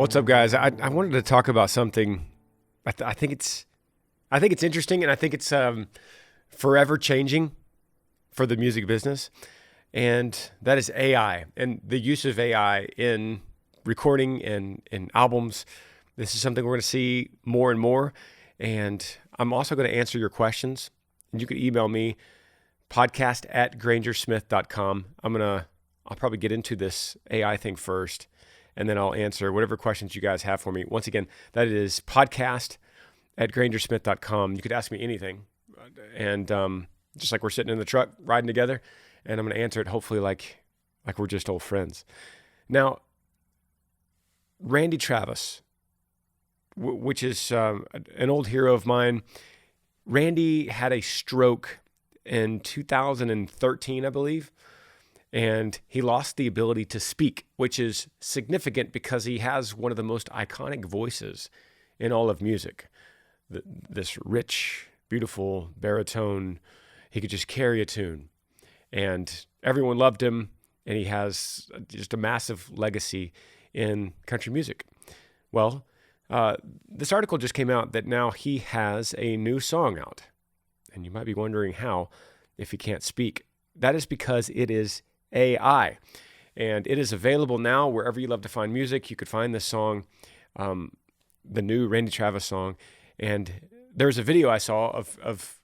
What's up, guys? I wanted to talk about something. I think it's interesting, and I think it's forever changing for the music business, and that is AI and the use of AI in recording and in albums. This is something we're going to see more and more, and I'm also going to answer your questions. And you can email me podcast@grangersmith.com. I'll probably get into this AI thing first, and then I'll answer whatever questions you guys have for me. Once again, that is podcast@grangersmith.com. You could ask me anything. And just like we're sitting in the truck riding together, and I'm going to answer it hopefully like we're just old friends. Now, Randy Travis, which is an old hero of mine. Randy had a stroke in 2013, I believe. And he lost the ability to speak, which is significant because he has one of the most iconic voices in all of music. This rich, beautiful baritone, he could just carry a tune. And everyone loved him, and he has just a massive legacy in country music. Well, this article just came out that now he has a new song out. And you might be wondering how, if he can't speak. That is because it is AI. And it is available now wherever you love to find music. You could find this song, the new Randy Travis song. And there's a video I saw of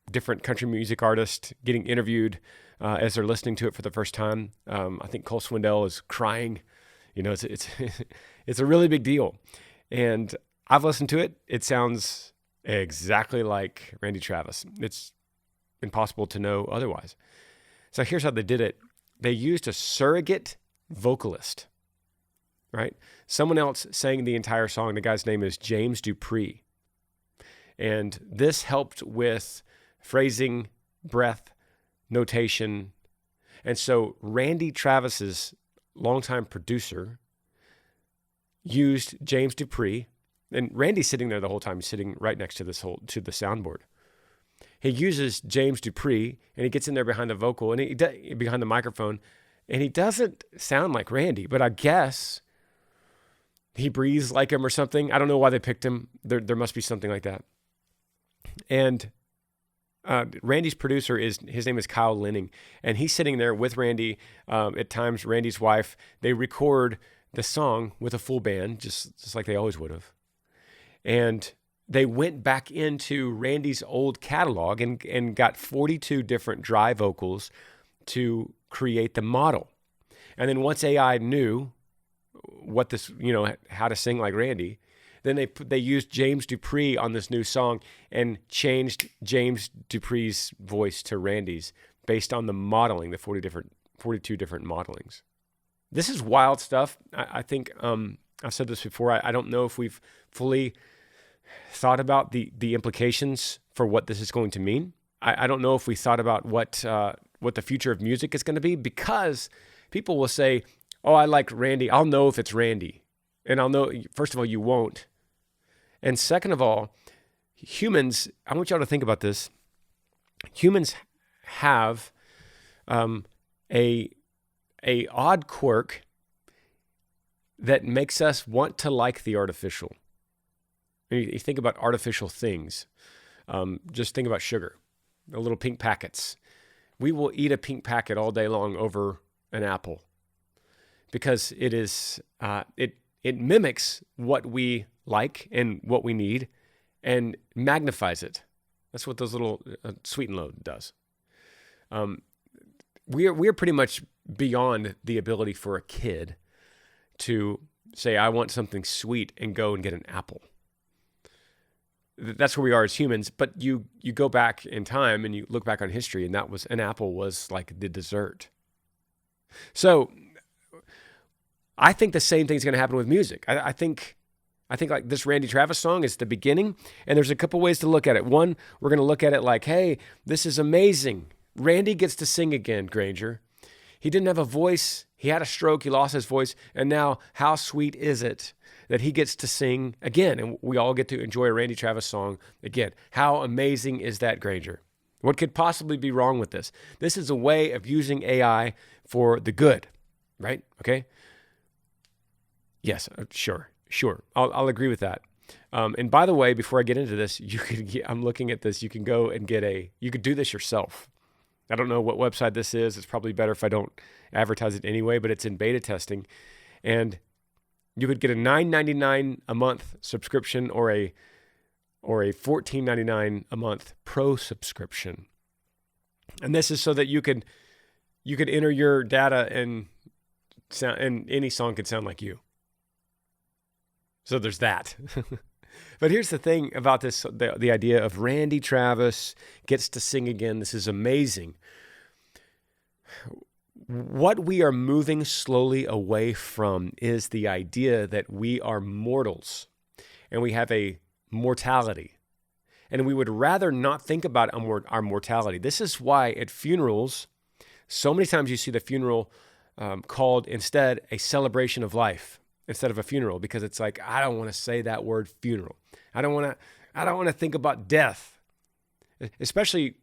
different country music artists getting interviewed as they're listening to it for the first time. I think Cole Swindell is crying. You know, it's it's a really big deal. And I've listened to it. It sounds exactly like Randy Travis. It's impossible to know otherwise. So here's how they did it. They used a surrogate vocalist, right? Someone else sang the entire song. The guy's name is James Dupree. And this helped with phrasing, breath, notation. And so Randy Travis's longtime producer used James Dupree, and Randy's sitting there the whole time, sitting right next to the soundboard. He uses James Dupree, and he gets in there behind the vocal and behind the microphone, and he doesn't sound like Randy, but I guess he breathes like him or something. I don't know why they picked him. There must be something like that. And Randy's producer his name is Kyle Linning, and he's sitting there with Randy. At times, Randy's wife, they record the song with a full band, just like they always would have. And they went back into Randy's old catalog and got 42 different dry vocals to create the model. And then once AI knew what this, how to sing like Randy, then they used James Dupree on this new song and changed James Dupree's voice to Randy's based on the modeling, the 42 different modelings. This is wild stuff. I think I've said this before. I don't know if we've fully thought about the implications for what this is going to mean. I don't know if we thought about what the future of music is going to be, because people will say, oh, I like Randy. I'll know if it's Randy. And I'll know, first of all, you won't. And second of all, humans, I want y'all to think about this. Humans have a odd quirk that makes us want to like the artificial. You think about artificial things. Just think about sugar, the little pink packets. We will eat a pink packet all day long over an apple because it is it mimics what we like and what we need and magnifies it. That's what those little Sweet and Low does. We're pretty much beyond the ability for a kid to say, I want something sweet and go and get an apple. That's where we are as humans. But you go back in time and you look back on history, and an apple was like the dessert. So I think the same thing's going to happen with music. I think like this Randy Travis song is the beginning, and there's a couple ways to look at it. One, we're going to look at it like, hey, this is amazing. Randy gets to sing again, Granger. He didn't have a voice. He had a stroke. He lost his voice. And now how sweet is it that he gets to sing again? And we all get to enjoy a Randy Travis song again. How amazing is that, Granger? What could possibly be wrong with this? This is a way of using AI for the good, right? Okay. Yes, sure. I'll agree with that. And by the way, before I get into this, I'm looking at this. You can go and you could do this yourself. I don't know what website this is. It's probably better if I don't advertise it anyway, but it's in beta testing. And you could get a $9.99 a month subscription or a $14.99 a month pro subscription. And this is so that you could enter your data and any song could sound like you. So there's that. But here's the thing about this, the idea of Randy Travis gets to sing again. This is amazing. What we are moving slowly away from is the idea that we are mortals and we have a mortality. And we would rather not think about our mortality. This is why at funerals, so many times you see the funeral called instead a celebration of life instead of a funeral, because it's like, I don't want to say that word funeral. I don't want to think about death, especially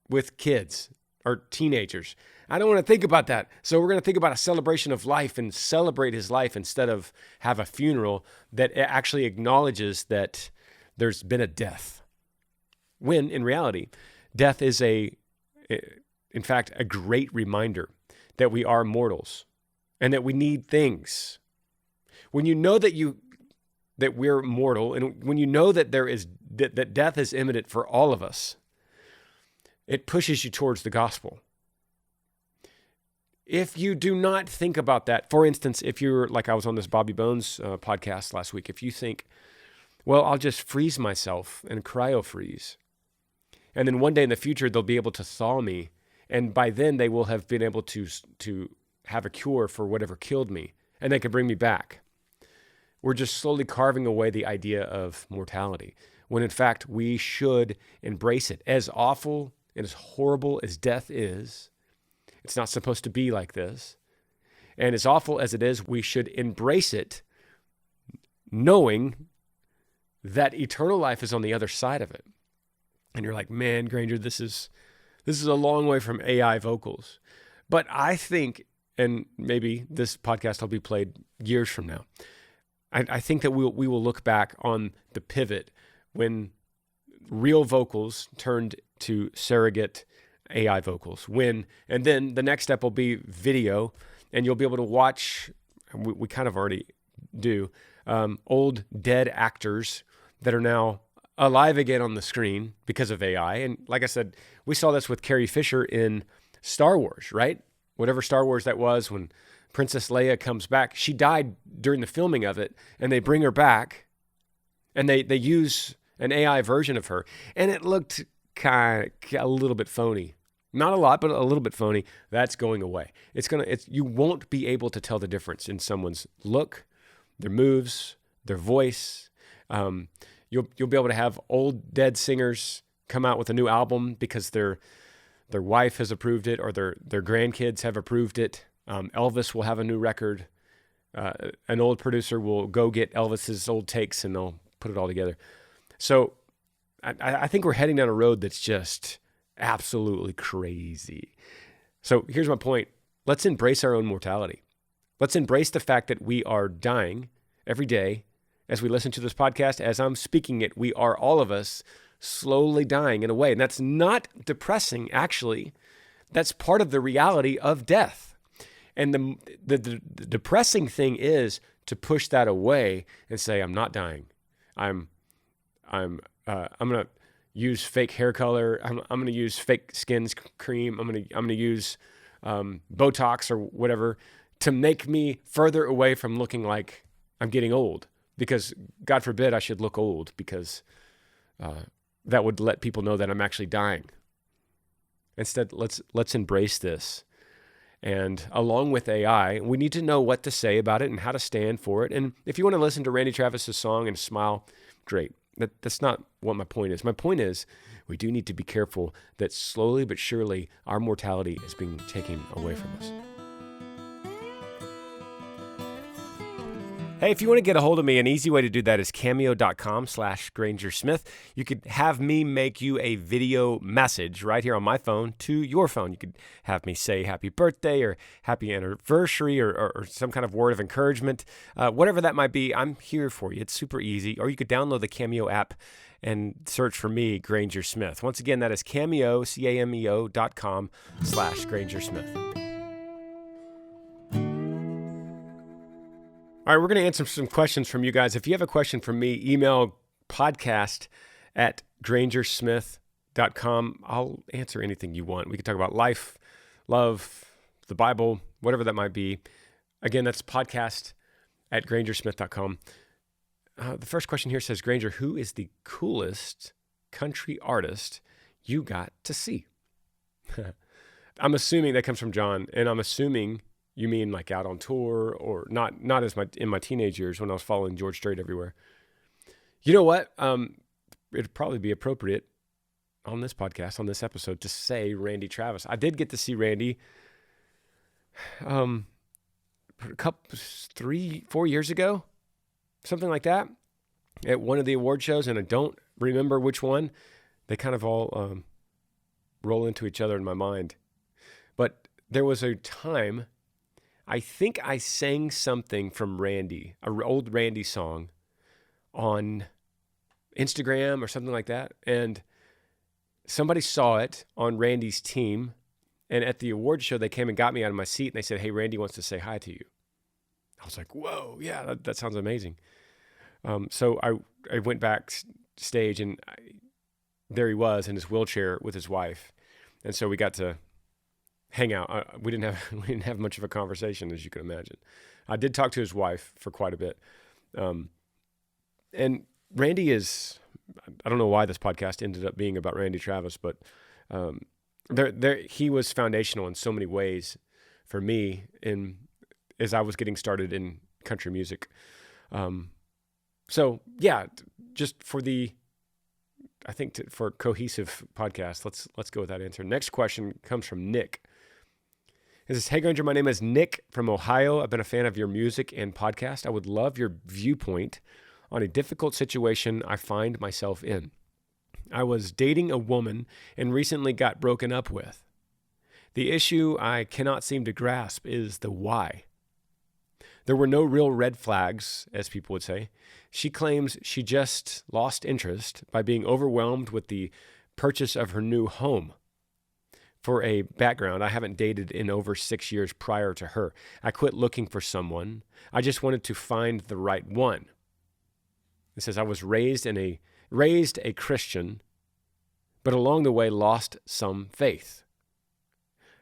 with kids or teenagers. I don't want to think about that. So we're going to think about a celebration of life and celebrate his life instead of have a funeral that actually acknowledges that there's been a death. When in reality, death is in fact, a great reminder that we are mortals and that we need things. When you know that we're mortal, and when you know that that death is imminent for all of us, it pushes you towards the gospel. If you do not think about that, for instance, if you're like I was on this Bobby Bones podcast last week, if you think, well, I'll just freeze myself and cryo freeze, and then one day in the future they'll be able to thaw me, and by then they will have been able to have a cure for whatever killed me, and they can bring me back. We're just slowly carving away the idea of mortality, when in fact we should embrace it. As awful and as horrible as death is, it's not supposed to be like this. And as awful as it is, we should embrace it, knowing that eternal life is on the other side of it. And you're like, man, Granger, this is a long way from AI vocals. But I think, and maybe this podcast will be played years from now, I think that we will look back on the pivot when real vocals turned to surrogate AI vocals. And then the next step will be video, and you'll be able to watch, we kind of already do, old dead actors that are now alive again on the screen because of AI. And like I said, we saw this with Carrie Fisher in Star Wars, right? Whatever Star Wars that was, when Princess Leia comes back, she died during the filming of it, and they bring her back, and they use an AI version of her, and it looked kind of a little bit phony. Not a lot, but a little bit phony. That's going away. You won't be able to tell the difference in someone's look, their moves, their voice. You'll be able to have old dead singers come out with a new album because their wife has approved it, or their grandkids have approved it. Elvis will have a new record. An old producer will go get Elvis's old takes and they'll put it all together. So I think we're heading down a road that's just absolutely crazy. So here's my point. Let's embrace our own mortality. Let's embrace the fact that we are dying every day. As we listen to this podcast, as I'm speaking it, we are, all of us, slowly dying in a way. And that's not depressing, actually. That's part of the reality of death. And the depressing thing is to push that away and say, I'm not dying. I'm going to use fake hair color. I'm going to use fake skin cream. I'm going to use Botox or whatever to make me further away from looking like I'm getting old. Because God forbid I should look old, because that would let people know that I'm actually dying. Instead, let's embrace this. And along with AI, we need to know what to say about it and how to stand for it. And if you want to listen to Randy Travis's song and smile, great. That's not what my point is. My point is we do need to be careful that slowly but surely our mortality is being taken away from us. Hey, if you want to get a hold of me, an easy way to do that is cameo.com/Granger Smith. You could have me make you a video message right here on my phone to your phone. You could have me say happy birthday or happy anniversary or some kind of word of encouragement. Whatever that might be, I'm here for you. It's super easy. Or you could download the Cameo app and search for me, Granger Smith. Once again, that is Cameo, cameo.com/Granger Smith. All right, we're going to answer some questions from you guys. If you have a question for me, email podcast@grangersmith.com. I'll answer anything you want. We can talk about life, love, the Bible, whatever that might be. Again, that's podcast@grangersmith.com. The first question here says, Granger, who is the coolest country artist you got to see? I'm assuming that comes from John, and I'm assuming you mean like out on tour or not as in my teenage years when I was following George Strait everywhere. You know what? It'd probably be appropriate on this podcast, on this episode, to say Randy Travis. I did get to see Randy a couple, 3-4 years ago, something like that, at one of the award shows, and I don't remember which one. They kind of all roll into each other in my mind. But there was a time, I think I sang something from Randy, an old Randy song, on Instagram or something like that. And somebody saw it on Randy's team. And at the award show, they came and got me out of my seat and they said, hey, Randy wants to say hi to you. I was like, whoa, yeah, that sounds amazing. So I went backstage and there he was in his wheelchair with his wife. And so we got to hang out. We didn't have much of a conversation, as you can imagine. I did talk to his wife for quite a bit. And Randy is, I don't know why this podcast ended up being about Randy Travis, but he was foundational in so many ways for me as I was getting started in country music. So yeah, just for for cohesive podcast, let's go with that answer. Next question comes from Nick. It says, hey, Granger, my name is Nick from Ohio. I've been a fan of your music and podcast. I would love your viewpoint on a difficult situation I find myself in. I was dating a woman and recently got broken up with. The issue I cannot seem to grasp is the why. There were no real red flags, as people would say. She claims she just lost interest by being overwhelmed with the purchase of her new home. For a background, I haven't dated in over 6 years prior to her. I quit looking for someone. I just wanted to find the right one. It says, I was raised a Christian, but along the way lost some faith.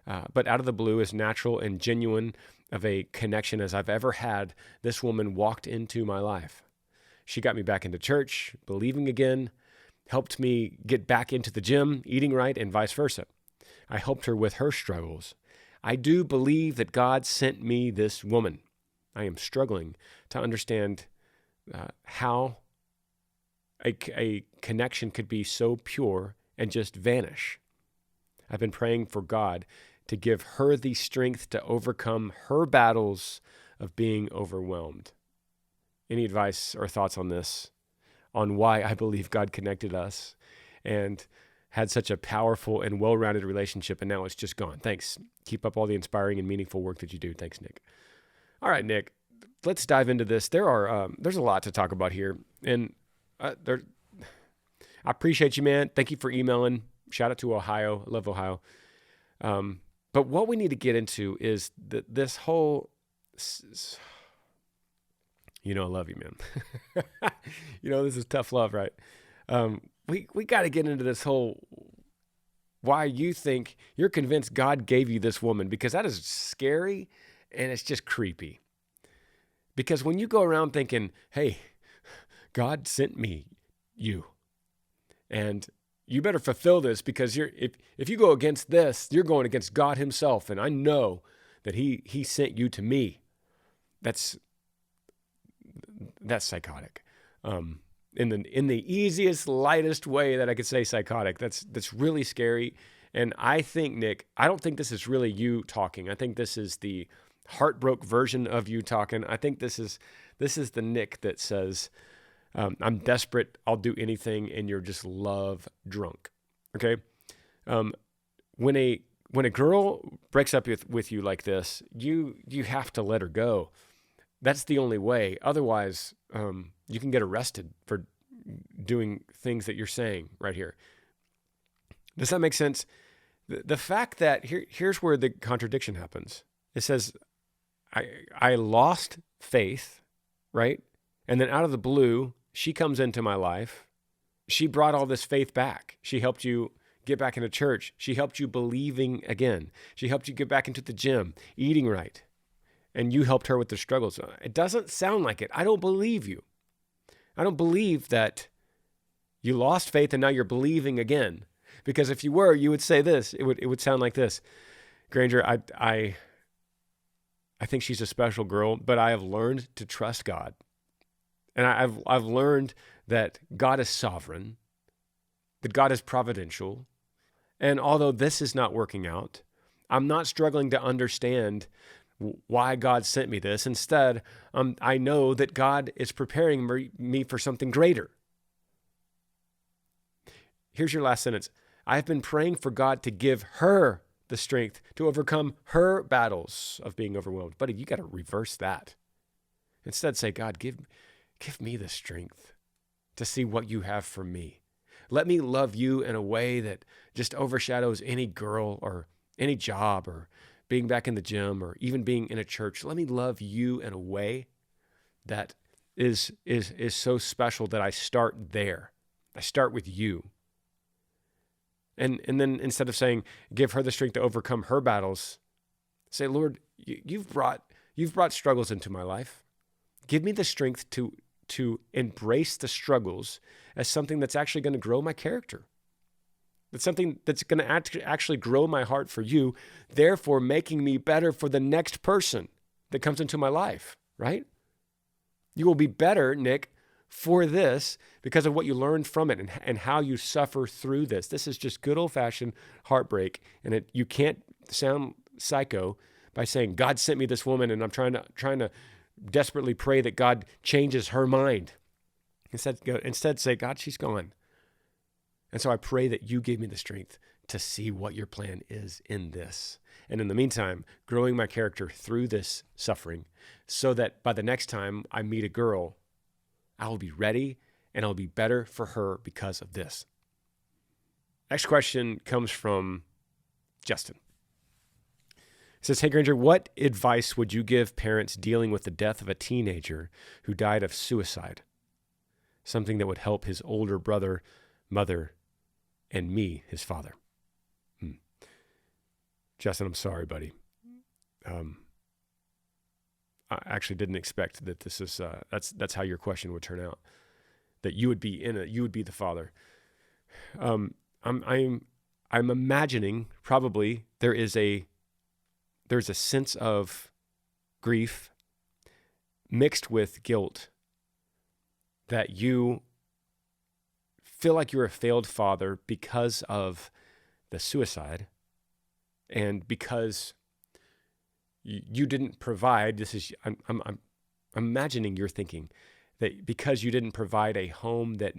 But out of the blue, as natural and genuine of a connection as I've ever had, this woman walked into my life. She got me back into church, believing again, helped me get back into the gym, eating right, and vice versa. I helped her with her struggles. I do believe that God sent me this woman. I am struggling to understand how a connection could be so pure and just vanish. I've been praying for God to give her the strength to overcome her battles of being overwhelmed. Any advice or thoughts on this, on why I believe God connected us and had such a powerful and well-rounded relationship, and now it's just gone? Thanks. Keep up all the inspiring and meaningful work that you do. Thanks, Nick. All right, Nick, let's dive into this. There's a lot to talk about here, and I appreciate you, man. Thank you for emailing. Shout out to Ohio. I love Ohio. But what we need to get into is this whole, I love you, man. This is tough love, right? We got to get into this whole why you think you're convinced God gave you this woman, because that is scary and it's just creepy. Because when you go around thinking, hey, God sent me you, and you better fulfill this, because if you go against this, you're going against God himself, and I know that he sent you to me. That's psychotic. In the easiest, lightest way that I could say psychotic. That's really scary. And I think, Nick, I don't think this is really you talking. I think this is the heartbroken version of you talking. I think this is This is the Nick that says, I'm desperate, I'll do anything, and you're just love drunk. Okay? When a girl breaks up with you like this, you have to let her go. That's the only way. Otherwise, you can get arrested for doing things that you're saying right here. Does that make sense? The fact that here's where the contradiction happens. It says, I lost faith, right? And then out of the blue, she comes into my life. She brought all this faith back. She helped you get back into church. She helped you believing again. She helped you get back into the gym, eating right. And you helped her with the struggles. It doesn't sound like it. I don't believe you. I don't believe that you lost faith and now you're believing again. Because if you were, you would say this. It would sound like this. Granger, I think she's a special girl, but I have learned to trust God. And I've learned that God is sovereign, that God is providential. And although this is not working out, I'm not struggling to understand why God sent me this. Instead, I know that God is preparing me for something greater. Here's your last sentence. I've been praying for God to give her the strength to overcome her battles of being overwhelmed. Buddy, you got to reverse that. Instead, say, God, give me the strength to see what you have for me. Let me love you in a way that just overshadows any girl or any job or being back in the gym or even being in a church. Let me love you in a way that is so special that I start there. I start with you. And then instead of saying, give her the strength to overcome her battles, say, Lord, you've brought struggles into my life. Give me the strength to embrace the struggles as something that's actually going to grow my character. That's something that's going to actually grow my heart for you, therefore making me better for the next person that comes into my life, right? You will be better, Nick, for this because of what you learned from it and how you suffer through this. This is just good old-fashioned heartbreak, and you can't sound psycho by saying, God sent me this woman and I'm trying to desperately pray that God changes her mind. Instead say, God, she's gone. And so I pray that you give me the strength to see what your plan is in this. And in the meantime, growing my character through this suffering so that by the next time I meet a girl, I will be ready and I'll be better for her because of this. Next question comes from Justin. It says, hey, Granger, what advice would you give parents dealing with the death of a teenager who died of suicide? Something that would help his older brother, mother, and me, his father. Justin, I'm sorry, buddy. I actually didn't expect that this is that's how your question would turn out. That you would be the father. I'm imagining probably there's a sense of grief mixed with guilt that you feel like you're a failed father because of the suicide and because you didn't provide. I'm imagining you're thinking that because you didn't provide a home that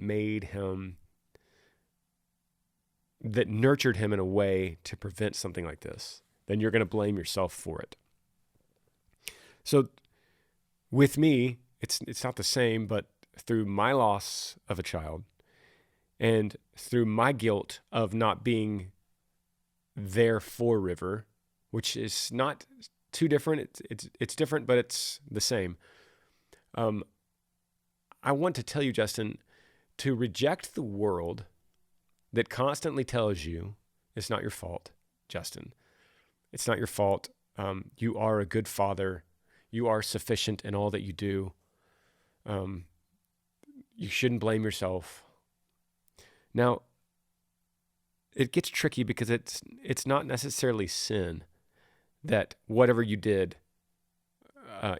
nurtured him in a way to prevent something like this, then you're going to blame yourself for it. So with me, it's not the same, but through my loss of a child and through my guilt of not being there for River, which is not too different. It's different, but it's the same. I want to tell you, Justin, to reject the world that constantly tells you it's not your fault, Justin. It's not your fault. You are a good father. You are sufficient in all that you do. You shouldn't blame yourself. Now, it gets tricky because it's not necessarily sin that whatever you did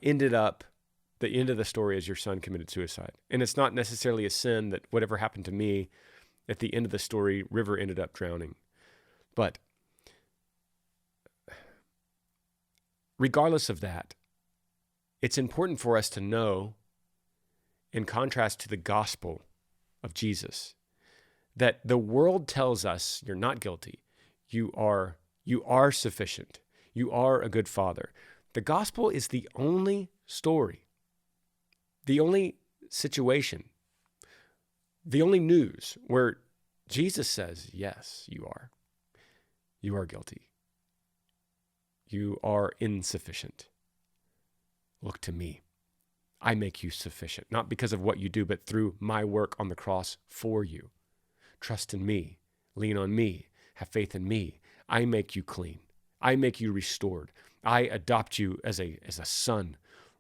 ended up, the end of the story is your son committed suicide. And it's not necessarily a sin that whatever happened to me, at the end of the story, River ended up drowning. But regardless of that, it's important for us to know in contrast to the gospel of Jesus, that the world tells us you're not guilty. You are sufficient. You are a good father. The gospel is the only story, the only situation, the only news where Jesus says, yes, you are. You are guilty. You are insufficient. Look to me. I make you sufficient, not because of what you do, but through my work on the cross for you. Trust in me. Lean on me. Have faith in me. I make you clean. I make you restored. I adopt you as a son,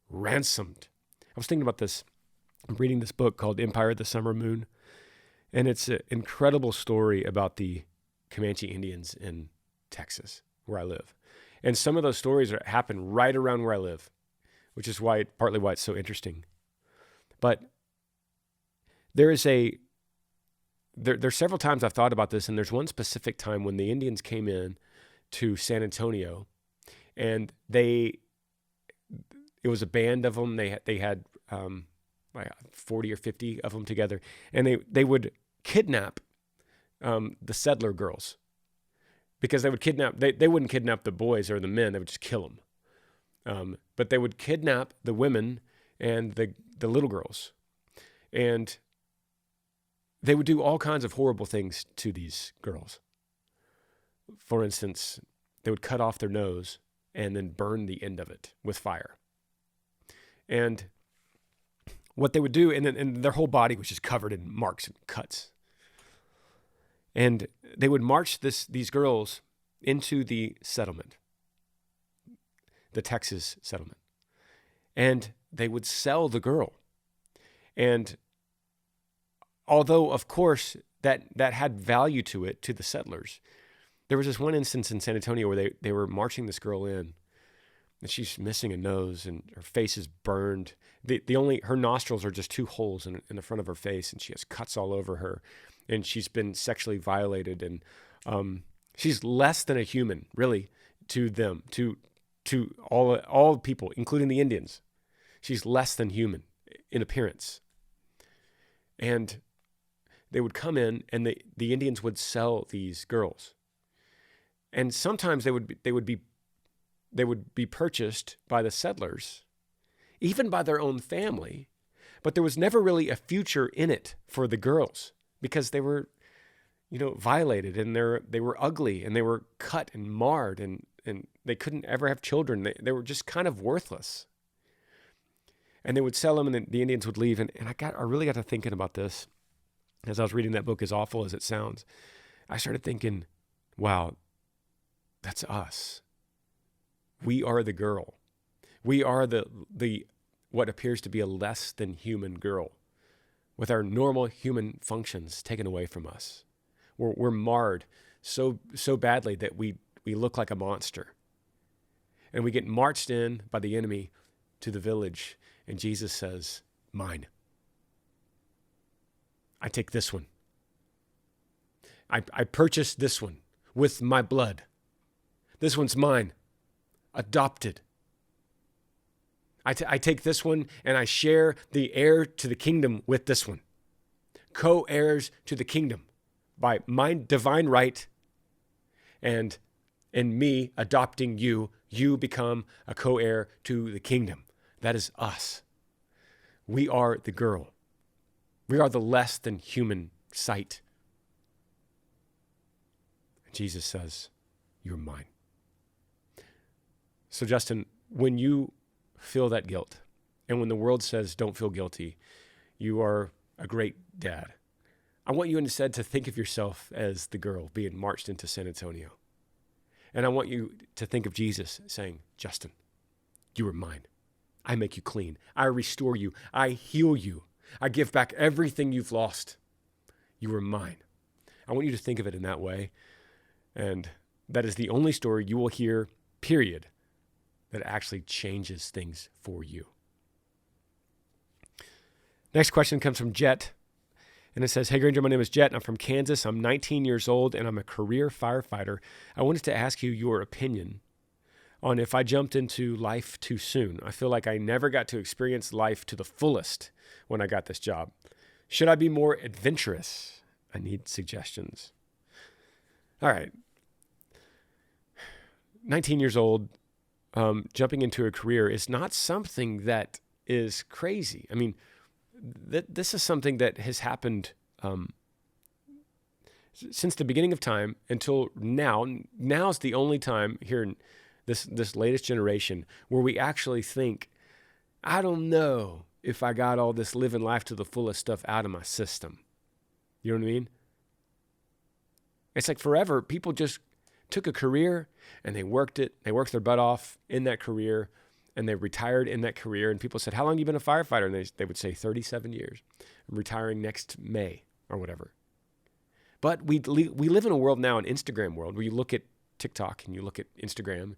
ransomed. I was thinking about this. I'm reading this book called Empire of the Summer Moon, and it's an incredible story about the Comanche Indians in Texas, where I live. And some of those stories happen right around where I live, which is partly why it's so interesting. But there's several times I've thought about this, and there's one specific time when the Indians came in to San Antonio, and it was a band of them. They had like 40 or 50 of them together, and they would kidnap the settler girls, because they would kidnap. They wouldn't kidnap the boys or the men. They would just kill them. But they would kidnap the women and the little girls, and they would do all kinds of horrible things to these girls. For instance, they would cut off their nose and then burn the end of it with fire. And what they would do, and their whole body was just covered in marks and cuts. And they would march these girls into the settlement, the Texas settlement. And they would sell the girl. And although, of course, that had value to it, to the settlers, there was this one instance in San Antonio where they were marching this girl in, and she's missing a nose, and her face is burned. Her nostrils are just two holes in the front of her face, and she has cuts all over her, and she's been sexually violated, and she's less than a human, really, to them, to all people, including the Indians. She's less than human in appearance. And they would come in, and the Indians would sell these girls. And sometimes they would be purchased by the settlers, even by their own family, but there was never really a future in it for the girls, because they were, violated, and they were ugly, and they were cut and marred, and they couldn't ever have children. They were just kind of worthless. And they would sell them, and the Indians would leave. And I really got to thinking about this as I was reading that book, as awful as it sounds. I started thinking, wow, that's us. We are the girl. We are the what appears to be a less than human girl, with our normal human functions taken away from us. We're marred so badly that we look like a monster. And we get marched in by the enemy to the village, and Jesus says, mine. I take this one. I purchased this one with my blood. This one's mine. Adopted. I take this one, and I share the heir to the kingdom with this one. Co-heirs to the kingdom by my divine right, and in me adopting you, you become a co-heir to the kingdom. That is us. We are the girl. We are the less than human sight. Jesus says, you're mine. So Justin, when you feel that guilt, and when the world says don't feel guilty, you are a great dad. I want you instead to think of yourself as the girl being marched into San Antonio. And I want you to think of Jesus saying, Justin, you are mine. I make you clean. I restore you. I heal you. I give back everything you've lost. You are mine. I want you to think of it in that way. And that is the only story you will hear, period, that actually changes things for you. Next question comes from Jet. And it says, hey, Granger, my name is Jet. I'm from Kansas. I'm 19 years old, and I'm a career firefighter. I wanted to ask you your opinion on if I jumped into life too soon. I feel like I never got to experience life to the fullest when I got this job. Should I be more adventurous? I need suggestions. All right. 19 years old, jumping into a career is not something that is crazy. I mean, this is something that has happened since the beginning of time until now. Now's the only time here in this latest generation where we actually think, I don't know if I got all this living life to the fullest stuff out of my system. You know what I mean? It's like forever, people just took a career and they worked it. They worked their butt off in that career and they retired in that career. And people said, how long have you been a firefighter? And they would say 37 years. I'm retiring next May or whatever. But we live in a world now, an Instagram world, where you look at TikTok and you look at Instagram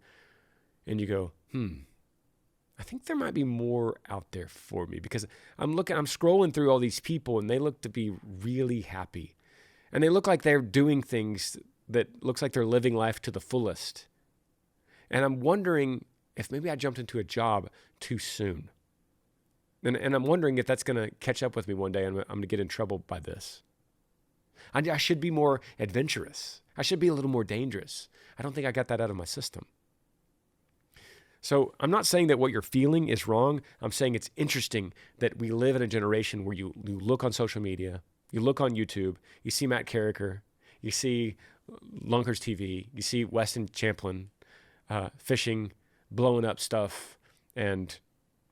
and you go, I think there might be more out there for me, because I'm scrolling through all these people and they look to be really happy. And they look like they're doing things that looks like they're living life to the fullest. And I'm wondering if maybe I jumped into a job too soon. And I'm wondering if that's going to catch up with me one day and I'm going to get in trouble by this. I should be more adventurous. I should be a little more dangerous. I don't think I got that out of my system. So I'm not saying that what you're feeling is wrong. I'm saying it's interesting that we live in a generation where you look on social media, you look on YouTube, you see Matt Carricker, you see Lunkers TV, you see Weston Champlin fishing, blowing up stuff, and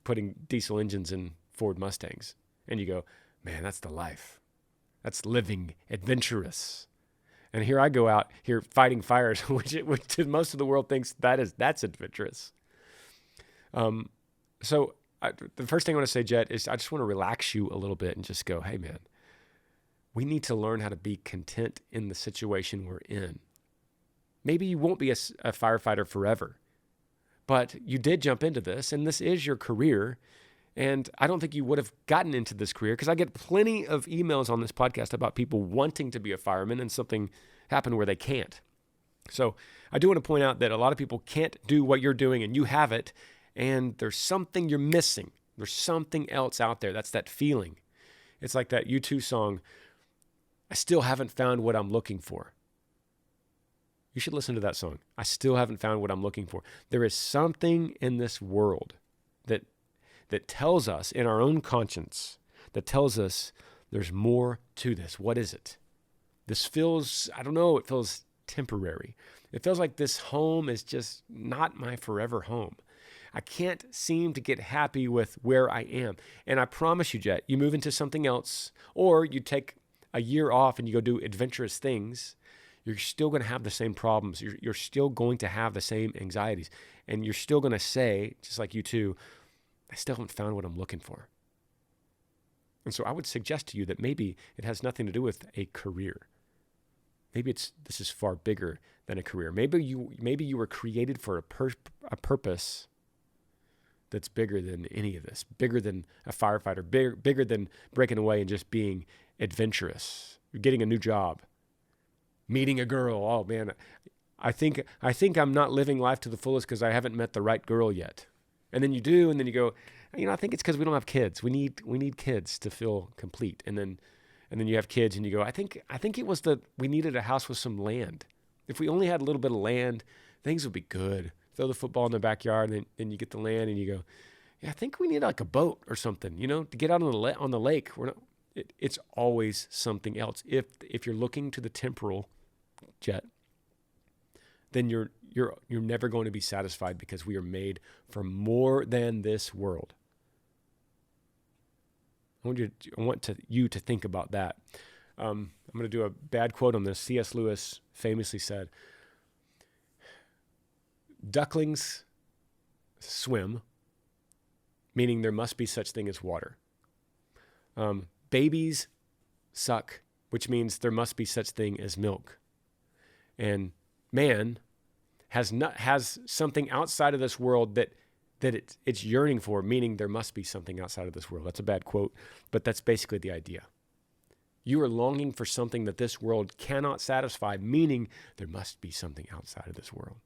putting diesel engines in Ford Mustangs. And you go, man, that's the life. That's living adventurous. And here I go out here fighting fires, which most of the world thinks that's adventurous. So the first thing I want to say, Jet, is I just want to relax you a little bit and just go, hey, man, we need to learn how to be content in the situation we're in. Maybe you won't be a firefighter forever, but you did jump into this, and this is your career. And I don't think you would have gotten into this career, because I get plenty of emails on this podcast about people wanting to be a fireman and something happened where they can't. So I do want to point out that a lot of people can't do what you're doing, and you have it. And there's something you're missing. There's something else out there. That's that feeling. It's like that U2 song, I still haven't found what I'm looking for. You should listen to that song. I still haven't found what I'm looking for. There is something in this world that tells us, in our own conscience, that tells us there's more to this. What is it? This feels, I don't know, it feels temporary. It feels like this home is just not my forever home. I can't seem to get happy with where I am. And I promise you, Jet, you move into something else, or you take a year off and you go do adventurous things, you're still going to have the same problems. You're still going to have the same anxieties. And you're still going to say, just like you too, I still haven't found what I'm looking for. And so I would suggest to you that maybe it has nothing to do with a career. Maybe this is far bigger than a career. Maybe you were created for a purpose that's bigger than any of this, bigger than a firefighter, bigger than breaking away and just being adventurous, getting a new job, meeting a girl. Oh man, I think I'm not living life to the fullest because I haven't met the right girl yet. And then you do, and then you go, I think it's because we don't have kids. We need kids to feel complete. And then you have kids, and you go, I think it was we needed a house with some land. If we only had a little bit of land, things would be good. Throw the football in the backyard, and then you get the land, and you go, yeah, I think we need like a boat or something, to get out on the lake. It's always something else. If you're looking to the temporal, Jet, then you're never going to be satisfied, because we are made for more than this world. I want you to think about that. I'm going to do a bad quote on this. C.S. Lewis famously said, ducklings swim, meaning there must be such thing as water. Babies suck, which means there must be such thing as milk. And man has something outside of this world that it's yearning for, meaning there must be something outside of this world. That's a bad quote, but that's basically the idea. You are longing for something that this world cannot satisfy, meaning there must be something outside of this world.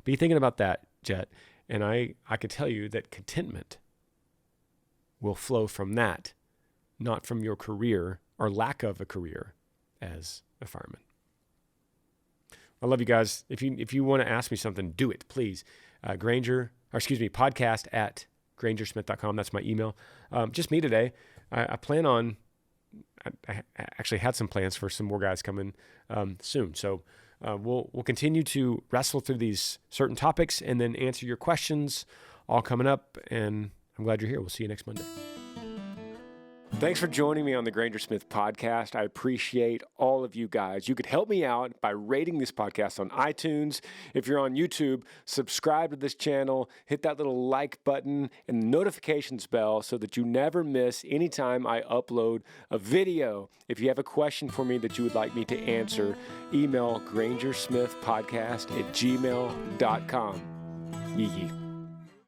Be thinking about that, Jet. And I could tell you that contentment will flow from that, not from your career or lack of a career as a fireman. I love you guys. If you want to ask me something, do it, please. Podcast at grangersmith.com. That's my email. Just me today. I plan on, I actually had some plans for some more guys coming soon. So we'll continue to wrestle through these certain topics and then answer your questions, all coming up. And I'm glad you're here. We'll see you next Monday. Thanks for joining me on the Granger Smith Podcast. I appreciate all of you guys. You could help me out by rating this podcast on iTunes. If you're on YouTube, subscribe to this channel, hit that little like button and the notifications bell so that you never miss any time I upload a video. If you have a question for me that you would like me to answer, email grangersmithpodcast@gmail.com. Yee.